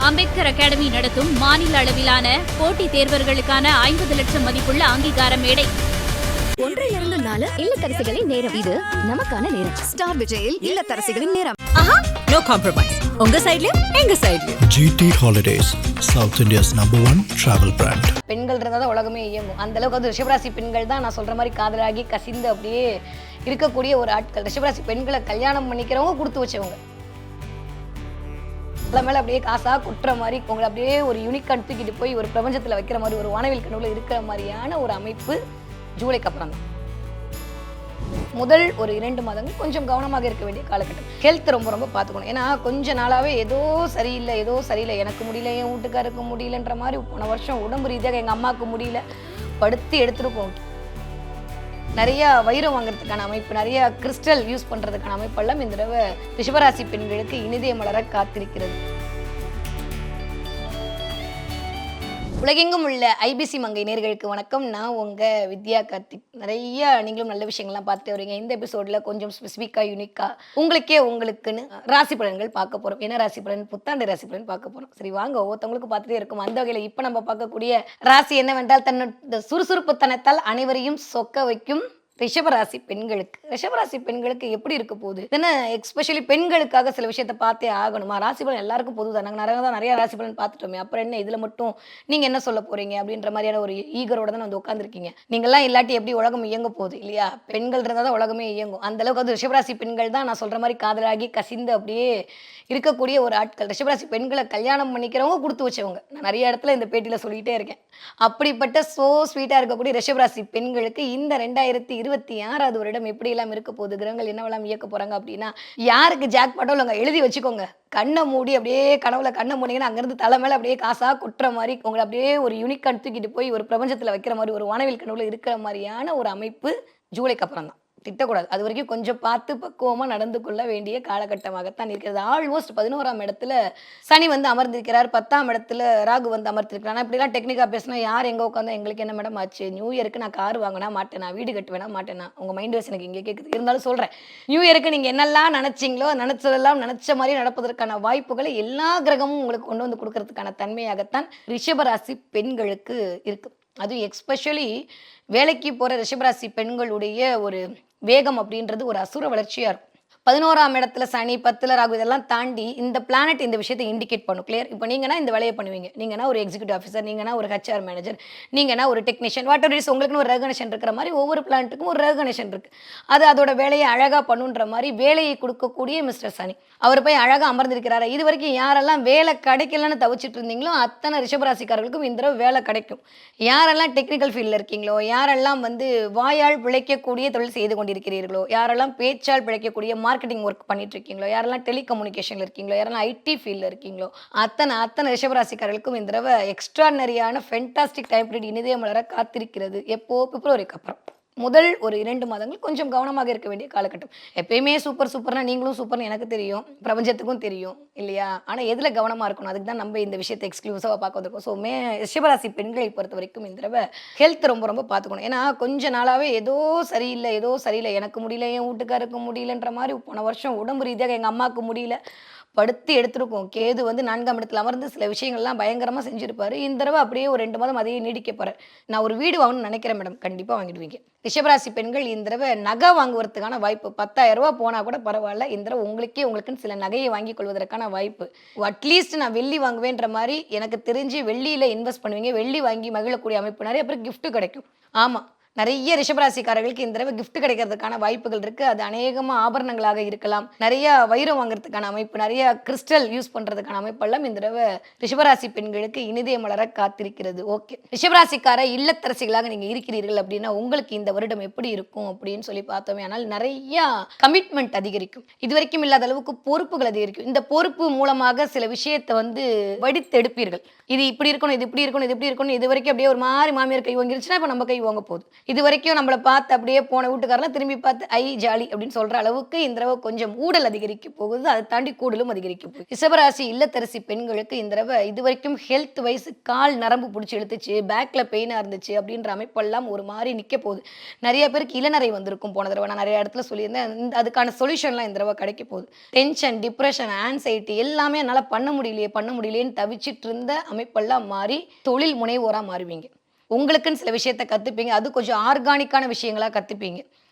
Ambedkar academy நடத்தும் மாநில அளவிலான போட்டித் தேர்வர்களுக்கான 50 லட்சம் மதிப்புள்ள அங்கீகார மேடை. ஒன்றிலிருந்து 4 இல்லத்தரசிகளின் நேரம். இது நமக்கான நேரம். ஸ்டார் விஜயில் இல்லத்தரசிகளின் நேரம். No compromise. உங்க சைடுலயும் எங்க சைடுலயும். GT Holidays, South India's #1 travel brand. பெண்கள் இருந்தால் தான் உலகமே இயங்கும். அந்த அளவுக்கு வந்து ரிஷபராசி பெண்கள் தான் நான் சொல்ற மாதிரி காதலாகி கசிந்து அப்படியே இருக்கக்கூடிய ஒரு ஆட்கள். ரிஷபராசி பெண்களை கல்யாணம் பண்ணிக்கிறவங்க கொடுத்து வச்சவங்க. மேலே அப்படியே காசா கொட்டுற மாதிரி உங்களை அப்படியே ஒரு யூனிக்கான் தூக்கிட்டு போய் ஒரு பிரபஞ்சத்தில் வைக்கிற மாதிரி ஒரு வானவில் கனவுல இருக்கிற மாதிரியான ஒரு அமைப்பு ஜூலைக்கு அப்புறம் தான். முதல் ஒரு 2 மாதங்கள் கொஞ்சம் கவனமாக இருக்க வேண்டிய காலகட்டம். ஹெல்த் ரொம்ப ரொம்ப பார்த்துக்கணும். ஏன்னா கொஞ்ச நாளாகவே ஏதோ சரியில்லை எனக்கு முடியல, என் வீட்டுக்காருக்கு முடியலன்ற மாதிரி போன வருஷம் உடம்பு ரீதியாக எங்கள் அம்மாவுக்கு முடியல படுத்து எடுத்துருக்கோம். நிறைய வைரம் வாங்குறதுக்கான அமைப்பு, நிறைய கிறிஸ்டல் யூஸ் பண்ணுறதுக்கான அமைப்பெல்லாம் இந்த தடவை ரிஷபராசி பெண்களுக்கு இனிதே மலர காத்திருக்கிறது. உலகெங்கும் உள்ள ஐபிசி மங்கை நேர்களுக்கு வணக்கம். நான் உங்கள் வித்யா கார்த்திக். நிறைய நீங்களும் நல்ல விஷயங்கள்லாம் பார்த்துட்டு வரீங்க. இந்த எபிசோடில் கொஞ்சம் ஸ்பெசிஃபிக்காக யூனிக்காக உங்களுக்குன்னு ராசி பலன்கள் பார்க்க போகிறோம். என்ன ராசி பலன்? புத்தாண்டு ராசி பலன் பார்க்க போகிறோம். சரி வாங்க, ஒவ்வொருத்தவங்களுக்கு பார்த்துட்டே இருக்கும். அந்த வகையில் இப்போ நம்ம பார்க்கக்கூடிய ராசி என்னவென்றால், தன்னோட சுறுசுறுப்புத்தனத்தால் அனைவரையும் சொக்க வைக்கும் ரிஷபராசி பெண்களுக்கு எப்படி இருக்க போகுது? ஏன்னா எஸ்பெஷலி பெண்களுக்காக சில விஷயத்த பார்த்தே ஆகணுமா? ராசி பலன் எல்லாருக்கும் பொது தான். நாங்கள் நிறைய ராசி பலன் பார்த்துட்டோமே, அப்புறம் என்ன இதில் மட்டும் நீங்கள் என்ன சொல்ல போறீங்க அப்படின்ற மாதிரியான ஒரு ஈகரோட தான் வந்து உட்காந்துருக்கீங்க. நீங்கள்லாம் இல்லாட்டி எப்படி உலகம் இயங்க போகுது இல்லையா? பெண்கள் இருந்தால் தான் உலகமே இயங்கும். அந்த அளவுக்கு வந்து ரிஷபராசி பெண்கள் தான் நான் சொல்ற மாதிரி காதலாகி கசிந்து அப்படியே இருக்கக்கூடிய ஒரு ஆட்கள். ரிஷபராசி பெண்களை கல்யாணம் பண்ணிக்கிறவங்க கொடுத்து வச்சவங்க. நான் நிறைய இடத்துல இந்த பேட்டியில் சொல்லிகிட்டே இருக்கேன். அப்படிப்பட்ட ஸ்வீட்டாக இருக்கக்கூடிய ரிஷபராசி பெண்களுக்கு இந்த 2026 வருடம் எப்படியெல்லாம் இருக்க போகுது, கிரகங்கள் என்னவெல்லாம் இயக்க போகிறாங்க அப்படின்னா, யாருக்கு ஜாக் பாட்டோ இல்லைங்க எழுதி வச்சுக்கோங்க. கண்ணை மூடி அப்படியே கனவுல கண்ணை மூடிங்கன்னா அங்கேருந்து தலை மேலே அப்படியே காசா கொட்டுற மாதிரி உங்களை அப்படியே ஒரு யூனிக்கான் தூக்கிட்டு போய் ஒரு பிரபஞ்சத்தில் வைக்கிற மாதிரி ஒரு வானவில் கனவுல இருக்கிற மாதிரியான ஒரு அமைப்பு ஜூலைக்கு அப்புறம் தான். திட்டக்கூடாது. அது வரைக்கும் கொஞ்சம் பார்த்து பக்குவமாக நடந்து கொள்ள வேண்டிய காலகட்டமாகத்தான் இருக்கிறது. ஆல்மோஸ்ட் 11ஆம் இடத்துல சனி வந்து அமர்ந்திருக்கிறார், 10ஆம் இடத்துல ராகு வந்து அமர்ந்திருக்கிறார். இப்படிலாம் டெக்னிக்காக பேசினா யார் எங்கே உட்காந்தா எங்களுக்கு என்ன மேடம் ஆச்சு? நியூ இயருக்கு நான் கார் வாங்கினா மாட்டேனா, வீடு கட்டுவேனா மாட்டேனா? உங்கள் மைண்ட் வாய்ஸ் எனக்கு இங்கே கேட்குது. இருந்தாலும் சொல்கிறேன், நியூ இயருக்கு நீங்கள் என்னெல்லாம் நினச்சிங்களோ நினச்சதெல்லாம் நினச்ச மாதிரி நடப்பதற்கான வாய்ப்புகளை எல்லா கிரகமும் உங்களுக்கு கொண்டு வந்து கொடுக்கறதுக்கான தன்மையாகத்தான் ரிஷபராசி பெண்களுக்கு இருக்குது. அதுவும் எஸ்பெஷலி வேலைக்கு போகிற ரிஷபராசி பெண்களுடைய ஒரு வேகம் அப்படின்றது ஒரு அசுர வளர்ச்சியாக இருக்கும். 11ஆம் இடத்துல சனி, 10ல் ராகு, இதெல்லாம் தாண்டி இந்த பிளானட் இந்த விஷயத்தை இண்டிகேட் பண்ணும். கிளியர்? இப்போ நீங்கன்னா இந்த வேலையை பண்ணுவீங்க, நீங்கன்னா ஒரு எக்ஸிக்யூட்டிவ் ஆஃபீஸர், நீங்கன்னா ஒரு HR மேனேஜர், நீங்கன்னா ஒரு டெக்னீஷியன், வாட் எவர் இஸ், உங்களுக்குன்னு ஒரு ரெகனேஷன் இருக்கிற மாதிரி ஒவ்வொரு பிளானட்டுக்கும் ஒரு ரெகனேஷன் இருக்குது. அது அதோட வேலையை அழகாக பண்ணுன்ற மாதிரி வேலையை கொடுக்கக்கூடிய மிஸ்டர் சனி அவர் போய் அழகாக அமர்ந்திருக்கிறாரு. இது வரைக்கும் யாரெல்லாம் வேலை கிடைக்கலன்னு தவிச்சிட்டு இருந்தீங்களோ அத்தனை ரிஷபராசிக்காரர்களுக்கும் இந்த தடவை வேலை கிடைக்கும். யாரெல்லாம் டெக்னிக்கல் ஃபீல்டில் இருக்கீங்களோ, யாரெல்லாம் வந்து வாயால் பிழைக்கக்கூடிய தொழில் செய்து கொண்டிருக்கிறீர்களோ, யாரெல்லாம் பேச்சால் பிழைக்கக்கூடிய மார்க்கெட்டிங் ஒர்க் பண்ணிட்டு இருக்கீங்களோ, யாரெல்லாம் டெலிகம்யூனிகேஷன்ல இருக்கீங்களோ, யாரெல்லாம் IT ஃபீல்டில் இருக்கீங்களோ, அத்தனை ரிஷபராசிக்காரர்களுக்கும் இந்த தடவை எக்ஸ்ட்ரானரியான ஃபென்டாஸ்டிக் டைம் பீரியட் இனிதே மலர காத்திருக்கிறது. எப்போ? பிப்ரவரிக்கு அப்புறம். முதல் ஒரு 2 மாதங்கள் கொஞ்சம் கவனமாக இருக்க வேண்டிய காலகட்டம். எப்பயுமே சூப்பர்னா நீங்களும் சூப்பர்னு எனக்கு தெரியும், பிரபஞ்சத்துக்கும் தெரியும் இல்லையா? ஆனால் எதில் கவனமாக இருக்கணும், அதுக்கு தான் நம்ம இந்த விஷயத்தை எக்ஸ்க்ளூசிவாக பார்க்க வந்திருக்கோம். ஸோ ரிஷபராசி பெண்களை பொறுத்த வரைக்கும் இந்த தடவை ஹெல்த் ரொம்ப ரொம்ப பார்த்துக்கணும். ஏன்னா கொஞ்ச நாளாகவே ஏதோ சரியில்லை எனக்கு முடியல, என் வீட்டுக்காருக்கு முடியலன்ற மாதிரி போன வருஷம் உடம்பு ரீதியாக எங்கள் அம்மாவுக்கு முடியல படுத்து எடுத்துருக்கோம். கேது வந்து 4ஆம் இடத்துல அமர்ந்து சில விஷயங்கள்லாம் பயங்கரமாக செஞ்சுருப்பாரு. இந்த தடவை அப்படியே ஒரு 2 மாதம் அதையே நீடிக்க போகிறேன். நான் ஒரு வீடு வாங்கணும்னு நினைக்கிறேன் மேடம். கண்டிப்பாக வாங்கிடுவீங்க. ரிஷபராசி பெண்கள் இந்த தடவை நகை வாங்குவதற்கான வாய்ப்பு. 10,000 ரூபா போனால் கூட பரவாயில்ல, இந்த தடவை உங்களுக்குன்னு சில நகையை வாங்கி கொள்வதற்கான வாய்ப்பு. அட்லீஸ்ட் நான் வெள்ளி வாங்குவேன்ற மாதிரி எனக்கு தெரிஞ்சு வெள்ளியில் இன்வெஸ்ட் பண்ணுவீங்க. வெள்ளி வாங்கி மகிழக்கூடிய அமைப்பு. நிறைய பேருக்கு கிஃப்ட் கிடைக்கும். ஆமாம், நிறைய ரிஷபராசிக்காரர்களுக்கு இந்த தடவை கிஃப்ட் கிடைக்கிறதுக்கான வாய்ப்புகள் இருக்குது. அது அநேகமாக ஆபரணங்களாக இருக்கலாம், நிறைய வைரம் வாங்குறதுக்கான அமைப்பு, நிறைய கிறிஸ்டல் யூஸ் பண்ணுறதுக்கான அமைப்பெல்லாம் இந்த தடவை ரிஷபராசி பெண்களுக்கு இனிதே மலர காத்திருக்கிறது. ஓகே, ரிஷபராசிக்கார இல்லத்தரசிகளாக நீங்கள் இருக்கிறீர்கள் அப்படின்னா உங்களுக்கு இந்த வருடம் எப்படி இருக்கும் அப்படின்னு சொல்லி பார்த்தோமே, ஆனால் நிறைய கமிட்மெண்ட் அதிகரிக்கும். இது வரைக்கும் இல்லாத அளவுக்கு பொறுப்புகள் அதிகரிக்கும். இந்த பொறுப்பு மூலமாக சில விஷயத்தை வந்து வடித்தெடுப்பீர்கள். இது இப்படி இருக்கணும், இது இப்படி இருக்கணும், இது இப்படி இருக்கணும். இது வரைக்கும் அப்படியே ஒரு மாதிரி மாமியார் கை வாங்கிருச்சுன்னா இப்போ நம்ம கை வாங்க போகுது. இது வரைக்கும் நம்மளை பார்த்து அப்படியே போன வீட்டுக்காரெல்லாம் திரும்பி பார்த்து ஐ ஜாலி அப்படின்னு சொல்ற அளவுக்கு இந்த தடவை கொஞ்சம் ஊடல் அதிகரிக்க போகுது. அதை தாண்டி கூடலும் அதிகரிக்க போகுது. ரிஷபராசி இல்லத்தரசி பெண்களுக்கு இந்த தடவை இது வரைக்கும் ஹெல்த் வைஸ் கால் நரம்பு பிடிச்சி இழுத்துச்சு, பேக்ல பெயினா இருந்துச்சு அப்படின்ற அமைப்பெல்லாம் ஒரு மாதிரி நிக்க போகுது. நிறைய பேருக்கு இளநரை வந்திருக்கும் போன தடவை, நான் நிறைய இடத்துல சொல்லியிருந்தேன். அதுக்கான சொல்யூஷன்லாம் இந்த தடவை கிடைக்க போகுது. டென்ஷன், டிப்ரெஷன், ஆன்சைட்டி எல்லாமே என்னால் பண்ண முடியலையேன்னு தவிச்சிட்டு இருந்த அமைப்பெல்லாம் மாறி தொழில் முனைவோரா மாறுவீங்க. உங்களுக்குன்னு சில விஷயத்த கற்றுப்பீங்க. அது கொஞ்சம் ஆர்கானிக்கான விஷயங்களாக கற்றுப்பீங்க.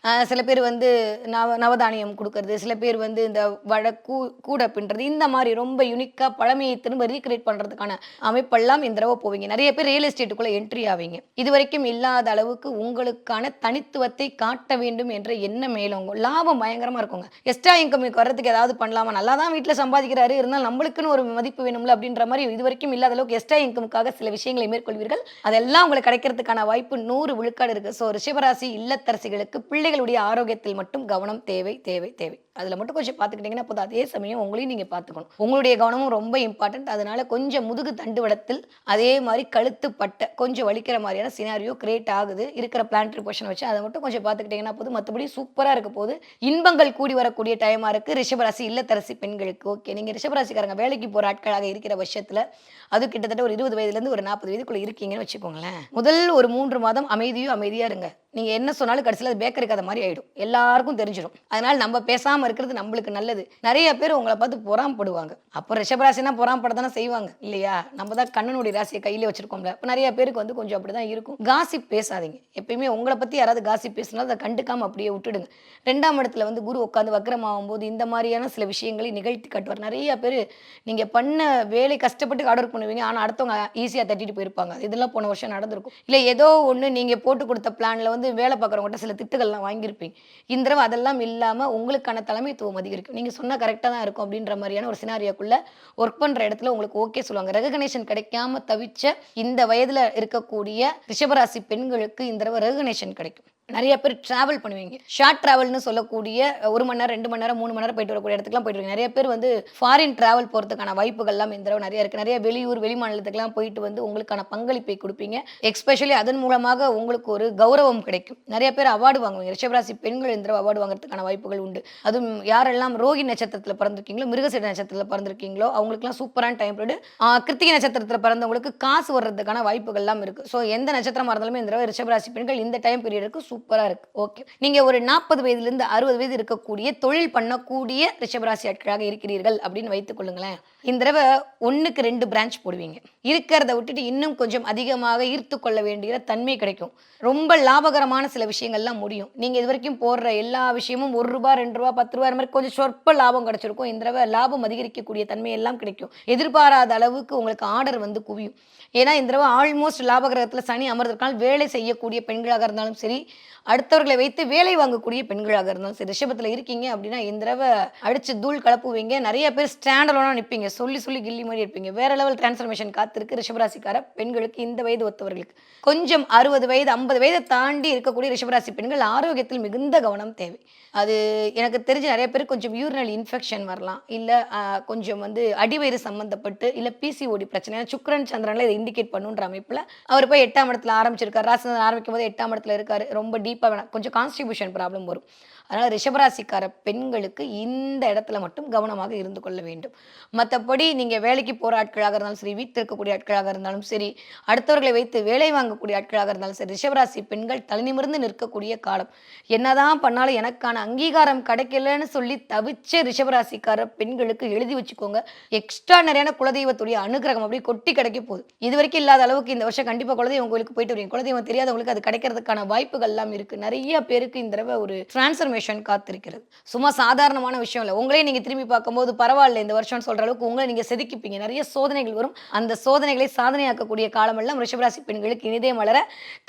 சில பேர் வந்து நவதானியம் கொடுக்கறது, சில பேர் வந்து இந்த கூடை பின்னுறது, இந்த மாதிரி ரொம்ப யூனிக்காக பழமையை திரும்ப ரீக்ரியேட் பண்ணுறதுக்கான அமைப்பெல்லாம் இந்த தடவை போவீங்க. நிறைய பேர் ரியல் எஸ்டேட்டுக்குள்ளே என்ட்ரி ஆவீங்க. இது வரைக்கும் இல்லாத அளவுக்கு உங்களுக்கான தனித்துவத்தை காட்ட வேண்டும் என்ற எண்ணம் மேலோங்க. லாபம் பயங்கரமாக இருக்குங்க. எக்ஸ்ட்ரா இன்கம் வர்றதுக்கு ஏதாவது பண்ணலாமா, நல்லா தான் வீட்டில் சம்பாதிக்கிறாரு, இருந்தாலும் நம்மளுக்குன்னு ஒரு மதிப்பு வேணும்ல அப்படின்ற மாதிரி இது வரைக்கும் இல்லாத அளவுக்கு எக்ஸ்ட்ரா இன்கமுக்காக சில விஷயங்களை மேற்கொள்வீர்கள். அதெல்லாம் உங்களுக்கு கிடைக்கிறதுக்கான வாய்ப்பு 100 விழுக்காடு இருக்குது. ஸோ ரிஷபராசி இல்லத்தரசிகளுக்கு பிள்ளைகளுடைய ஆரோக்கியத்தில் மட்டும் கவனம் தேவை தேவை தேவை. அதில் மட்டும் கொஞ்சம் பார்த்துக்கிட்டிங்கன்னா போதும். அதே சமயம் உங்களையும் நீங்கள் பார்த்துக்கணும். உங்களுடைய கவனமும் ரொம்ப இம்பார்ட்டன்ட். அதனால கொஞ்சம் முதுகு தண்டுவடத்தில் அதே மாதிரி கழுத்து பட்டை கொஞ்சம் வலிக்கிற மாதிரியான சினாரியோ கிரியேட் ஆகுது. இருக்கிற பிளான்டரி பொசிஷன் வச்சு அதை மட்டும் கொஞ்சம் பார்த்துக்கிட்டிங்கன்னா போதும். மற்றபடி சூப்பராக இருக்க போது. இன்பங்கள் கூடி வரக்கூடிய டைமாக இருக்குது ரிஷபராசி இல்லத்தரசி பெண்களுக்கு. ஓகே, நீங்கள் ரிஷபராசிக்காரங்க வேலைக்கு போகிற ஆட்களாக இருக்கிற பட்சத்தில் அது கிட்டத்தட்ட ஒரு 20 வயதுலேருந்து ஒரு 40 வயதுக்குள்ளே இருக்கீங்கன்னு வச்சுக்கோங்களேன். முதல் ஒரு 3 மாதம் அமைதியாக இருங்க. நீங்கள் என்ன சொன்னாலும் கடைசியில் அது பேக்கரி கதை மாதிரி ஆகிடும், எல்லாருக்கும் தெரிஞ்சிடும். அதனால் நம்ம பேசாமல் இருக்கிறது நம்மளுக்கு நல்லது. நிறைய பேர் உங்களை பார்த்து பொறாமப்படுவாங்க. அப்போ ரிஷபராசினா பொறாமப்பட தானே செய்வாங்க இல்லையா? நம்ம தான் கண்ணனுடைய ராசியை கையிலே வச்சிருக்கோம்ல. இப்போ நிறைய பேருக்கு வந்து கொஞ்சம் அப்படி தான் இருக்கும். காசிப் பேசாதீங்க. எப்பயுமே உங்களை பற்றி யாராவது காசிப் பேசினாலும் அதை கண்டுக்காமல் அப்படியே விட்டுடுங்க. 2ஆம் இடத்துல வந்து குரு உட்காந்து வக்ரமாகும் போது இந்த மாதிரியான சில விஷயங்களை நிகழ்த்தி காட்டுவார். நிறைய பேர் நீங்கள் பண்ண வேலை கஷ்டப்பட்டு ஹார்ட் ஒர்க் பண்ணுவீங்க, ஆனால் அடுத்தவங்க ஈஸியாக தட்டிட்டு போயிருப்பாங்க. இதெல்லாம் போன வருஷம் நடந்திருக்கும். இல்லை ஏதோ ஒன்று நீங்கள் போட்டு கொடுத்த பிளானில் வந்து வேலை பார்க்குறவங்கள்ட்ட சில திட்டுகள்லாம் வாங்கியிருப்பீங்க. இந்த தடவை அதெல்லாம் இல்லாமல் உங்களுக்கான தலைமைத்துவம் அதிகரிக்கும். நீங்கள் சொன்னால் கரெக்டாக தான் இருக்கும் அப்படின்ற மாதிரியான ஒரு சினாரியோக்குள்ளே ஒர்க் பண்ணுற இடத்துல உங்களுக்கு ஓகே சொல்லுவாங்க. ரெகக்னேஷன் கிடைக்காம தவிச்ச இந்த வயதில் இருக்கக்கூடிய ரிஷபராசி பெண்களுக்கு இந்த தடவை ரெகக்னேஷன் கிடைக்கும். நிறைய பேர் ட்ராவல் பண்ணுவீங்க. ஷார்ட் ட்ராவல்னு சொல்லக்கூடிய 1 மணி நேரம் 2 மணி நேரம் 3 மணி நேரம் போயிட்டு வரக்கூடிய இடத்துக்குலாம் போயிட்டு நிறைய பேர் வந்து ஃபாரின் ட்ராவல் போகிறதுக்கான வாய்ப்புகள்லாம் இந்த தடவை நிறைய இருக்குது. நிறைய வெளியூர் வெளி மாநிலத்துக்குலாம் போயிட்டு வந்து உங்களுக்கான பங்களிப்பை கொடுப்பீங்க. எஸ்பெஷலி அதன் மூலமாக உங்களுக்கு ஒரு கௌரவம் கிடைக்கும். நிறைய பேர் அவார்டு வாங்குவீங்க. ரிஷபராசி பெண்கள் இந்த தடவை அவார்டு வாங்குறதுக்கான வாய்ப்புகள் உண்டு. அதுவும் யாரெல்லாம் ரோஹி நட்சத்திரத்தில் பிறந்திருக்கீங்களோ, மிருகசீட நட்சத்திரத்தில் பிறந்திருக்கீங்களோ அவங்களுக்குலாம் சூப்பரான டைம் பீரியட். கிருத்திகை நட்சத்திரத்தில் பிறந்தவங்களுக்கு காசு வர்றதுக்கான வாய்ப்புகள்லாம் இருக்குது. ஸோ எந்த நட்சத்திரமாக இருந்தாலுமே இந்த தடவை ரிஷபராசி பெண்கள் இந்த டைம் பீரியடுக்கு சூப்பராக இருக்கு. ஓகே, நீங்க ஒரு 40 வயதிலிருந்து 60 வயது இருக்கக்கூடிய தொழில் பண்ணக்கூடிய ரிஷபராசி ஆட்களாக இருக்கிறீர்கள் அப்படின்னு வைத்துக் கொள்ளுங்களேன். இந்த தடவை 1க்கு 2 பிரான்ச் போடுவீங்க. இருக்கிறத விட்டுட்டு இன்னும் கொஞ்சம் அதிகமாக ஈர்த்து கொள்ள வேண்டிய தன்மை கிடைக்கும். ரொம்ப லாபகரமான சில விஷயங்கள்லாம் முடியும். நீங்க இது வரைக்கும் போடுற எல்லா விஷயமும் 1 ரூபாய் 2 ரூபாய் 10 ரூபாய் மாதிரி கொஞ்சம் சொற்ப லாபம் கிடைச்சிருக்கும். இந்த தடவை லாபம் அதிகரிக்கக்கூடிய தன்மை எல்லாம் கிடைக்கும். எதிர்பாராத அளவுக்கு உங்களுக்கு ஆர்டர் வந்து குவியும். ஏன்னா இந்த தடவை ஆல்மோஸ்ட் லாபகரத்தில் சனி அமர்ந்திருக்கால் வேலை செய்யக்கூடிய பெண்களாக இருந்தாலும் சரி, அடுத்தவர்களை வைத்து வேலை வாங்கக்கூடிய பெண்களாக இருந்தாலும் சரி, ரிஷபத்தில் இருக்கீங்க அப்படின்னா இந்த தடவை அடிச்சு தூள் கலப்புவீங்க. நிறைய பேர் ஸ்டாண்டலோனா நிற்பீங்க. சொல்லி கில்லி மாதிரி இருப்பீங்க. வேற லெவல் டிரான்ஸ்ஃபர்மேஷன் காத்திருக்கு ரிஷபராசிக்கார பெண்களுக்கு. இந்த வயது ஒத்தவர்களுக்கு கொஞ்சம் 60 வயது 50 வயதை தாண்டி இருக்கக்கூடிய ரிஷபராசி பெண்கள் ஆரோக்கியத்தில் மிகுந்த கவனம் தேவை. அது எனக்கு தெரிஞ்ச நிறைய பேர் கொஞ்சம் யூரினல் இன்ஃபெக்ஷன் வரலாம், இல்லை கொஞ்சம் வந்து அடிவயிறு சம்மந்தப்பட்டு, இல்லை பிசிஓடி பிரச்சனை. சுக்கிரன் சந்திரனில் இதை இண்டிகேட் பண்ணுன்ற அமைப்பில் அவர் போய் 8ஆம் இடத்துல ஆரம்பிச்சிருக்காரு. ராசி ஆரம்பிக்கும் போது 8ஆம் இடத்துல இருக்காரு. ரொம்ப டீப்பாக வேணாம், கொஞ்சம் கான்ஸ்டிபியூஷன் ப்ராப்ளம் வரும். அதனால் ரிஷபராசிக்கார பெண்களுக்கு இந்த இடத்துல மட்டும் கவனமாக இருந்து கொள்ள வேண்டும். மற்றபடி நீங்கள் வேலைக்கு போகிற ஆட்களாக இருந்தாலும் சரி, வீட்டில் இருக்கக்கூடிய ஆட்களாக இருந்தாலும் சரி, அடுத்தவர்களை வைத்து வேலை வாங்கக்கூடிய ஆட்களாக இருந்தாலும் சரி, ரிஷபராசி பெண்கள் தலைநிமிர்ந்து நிற்கக்கூடிய காலம். என்னதான் பண்ணாலும் எனக்கான அங்கீகாரம் கிடைக்கலன்னு சொல்லி தவிச்ச ரிஷபராசிக்கார பெண்களுக்கு எழுதி வச்சுக்கோங்க, எக்ஸ்ட்ரா நிறையான குலதெய்வத்துடைய அனுகிரகம் அப்படியே கொட்டி கிடைக்க போகுது. இது வரைக்கும் இல்லாத அளவுக்கு இந்த வருஷம் கண்டிப்பாக குலதெய்வம் கோயிலுக்கு போயிட்டு வருவீங்க. குலதெய்வம் தெரியாதவங்களுக்கு அது கிடைக்கிறதுக்கான வாய்ப்புகள் எல்லாம் இருக்குது. நிறைய பேருக்கு இந்த தடவை ஒரு டிரான்ஸ்ஃபர்மேஷன் காத்திருக்கிறது. சும்மா சாதாரணமான விஷயம் இல்லை. உங்களே நீங்க திரும்பி பார்க்கும்போது பரவாயில்ல இந்த வருஷம் சொல்ற அளவுக்கு உங்களை நீங்க செதுக்கிப்பீங்க. நிறைய சோதனைகள் வரும். அந்த சோதனைகளை சாதனையாக்கக்கூடிய காலமெல்லாம் ரிஷபராசி பெண்களுக்கு இனிதே மலர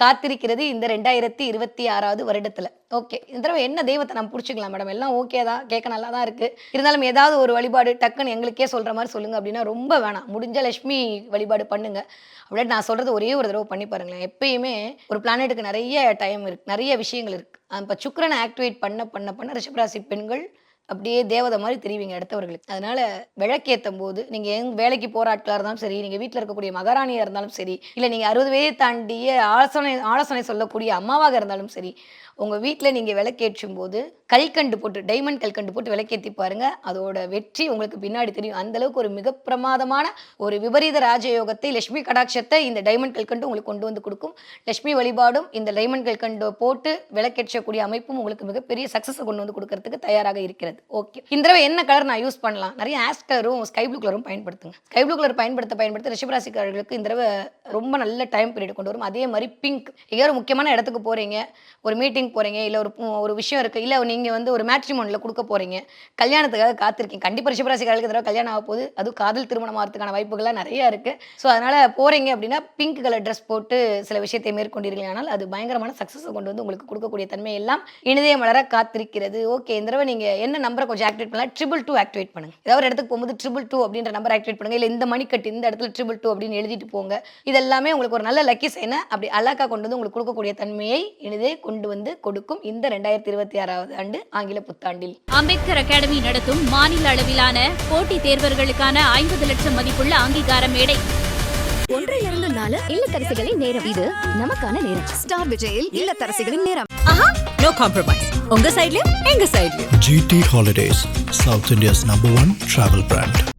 காத்திருக்கிறது இந்த 2026வது வருடத்துல. ஓகே, இந்த தடவை என்ன தெய்வத்தை நம்ம பிடிச்சிக்கலாம் மேடம்? எல்லாம் ஓகே தான், கேட்க நல்லா தான் இருக்கு. இருந்தாலும் ஏதாவது ஒரு வழிபாடு டக்குன்னு எங்களுக்கே சொல்ற மாதிரி சொல்லுங்க அப்படின்னா ரொம்ப வேணாம். முடிஞ்ச லட்சுமி வழிபாடு பண்ணுங்க. அப்படியே நான் சொல்றது ஒரே ஒரு தடவை பண்ணி பாருங்களேன். எப்பயுமே ஒரு பிளானெட்டுக்கு நிறைய டைம் இருக்கு, நிறைய விஷயங்கள் இருக்கு. இப்போ சுக்கிரனை ஆக்டிவேட் பண்ண ரிஷபராசி பெண்கள் அப்படியே தேவதை மாதிரி தெரிவிங்க அடுத்தவர்களுக்கு. அதனால விளக்கேற்றும் போது நீங்கள் வேலைக்கு போகிற ஆட்களாக இருந்தாலும் சரி, நீங்கள் வீட்டில் இருக்கக்கூடிய மகாராணியாக இருந்தாலும் சரி, இல்லை நீங்கள் 60 வயதை தாண்டிய ஆலோசனை சொல்லக்கூடிய அம்மாவாக இருந்தாலும் சரி, உங்கள் வீட்டில் நீங்கள் விளக்கேற்றும் போது கல்கண்டு போட்டு, டைமண்ட் கல்கண்டு போட்டு விளக்கேற்றி பாருங்க. அதோட வெற்றி உங்களுக்கு பின்னாடி தெரியும். அந்த அளவுக்கு ஒரு மிக பிரமாதமான ஒரு விபரீத ராஜயோகத்தை, லட்சுமி கடாட்சத்தை இந்த டைமண்ட் கல்கண்டு உங்களுக்கு கொண்டு வந்து கொடுக்கும். லட்சுமி வழிபாடும் இந்த டைமண்ட் கல்கண்டு போட்டு விளக்கேற்றக்கூடிய அமைப்பும் உங்களுக்கு மிகப்பெரிய சக்ஸஸை கொண்டு வந்து கொடுக்கறதுக்கு தயாராக இருக்கிறது. ஓகே, இந்த தடவை என்ன கலர் நான் யூஸ் பண்ணலாம்? நிறைய ஆஷ் கலரும் ஸ்கை ப்ளூ கலரும் பயன்படுத்துங்க. ஸ்கை ப்ளூ கலர் பயன்படுத்த ரிஷபராசிக்காரர்களுக்கு இந்த தடவை ரொம்ப நல்ல டைம் பீரியட் கொண்டு வரும். அதே மாதிரி பிங்க், எங்கேயோ ஒரு முக்கியமான இடத்துக்கு போகிறீங்க, ஒரு மீட்டிங் போகிறீங்க, இல்லை ஒரு விஷயம் இருக்குது, இல்லை நீங்கள் வந்து ஒரு மேட்ரிமோனியில் கொடுக்க போகிறீங்க, கல்யாணத்துக்காக காத்திருக்கீங்க. கண்டிப்பாக ரிஷபராசிக்காரர்களுக்கு தடவை கல்யாணம் ஆக போகுது. அதுவும் காதல் திருமணம் ஆகிறதுக்கான வாய்ப்புகள்லாம் நிறையா இருக்குது. ஸோ அதனால் போகிறீங்க அப்படின்னா பிங்க் கலர் ட்ரெஸ் போட்டு சில விஷயத்தை மேற்கொண்டீர்களானால் அது பயங்கரமான சக்ஸஸை கொண்டு வந்து உங்களுக்கு கொடுக்கக்கூடிய தன்மை எல்லாம் இனிதே மலர காத்திருக்கிறது. ஓகே, இந்த தடவை நீங்கள் என்ன நம்பரை கொஞ்சம் ஆக்டிவேட் பண்ணலாம்? 222 ஆக்டிவேட் பண்ணுங்க. ஏதாவது ஒரு இடத்துக்கு போகும்போது 222 அப்படின்ற நம்பர் ஆக்டிவேட் பண்ணுங்க. இல்லை இந்த மணிக்கட்டு இந்த இடத்துல 222 அப்படின்னு எழுதிட்டு போங்க. இதெல்லாமே உங்களுக்கு ஒரு நல்ல லக்கி சைனை அப்படி அழகாக கொண்டு வந்து உங்களுக்கு கொடுக்கக்கூடிய தன்மையை இனிதே கொண்டு வந்து கொடுக்கும் இந்த 2026ஆவது ஆண்டு ஆங்கில புத்தாண்டில். அம்பேத்கர் அகாடமி நடத்தும் மாநில அளவிலான போட்டித் தேர்வர்களுக்கான 50 லட்சம் மதிப்புள்ள அங்கீகார மேடை. 1-2 இல்லத்தரசிகளின் நேரம். இது நமக்கான நேரம். ஸ்டார் விஜயில் இல்லத்தரசிகளின் நேரம். No compromise. உங்க சைடுலயும் எங்க சைடுலயும். GT Holidays, South India's #1 travel brand.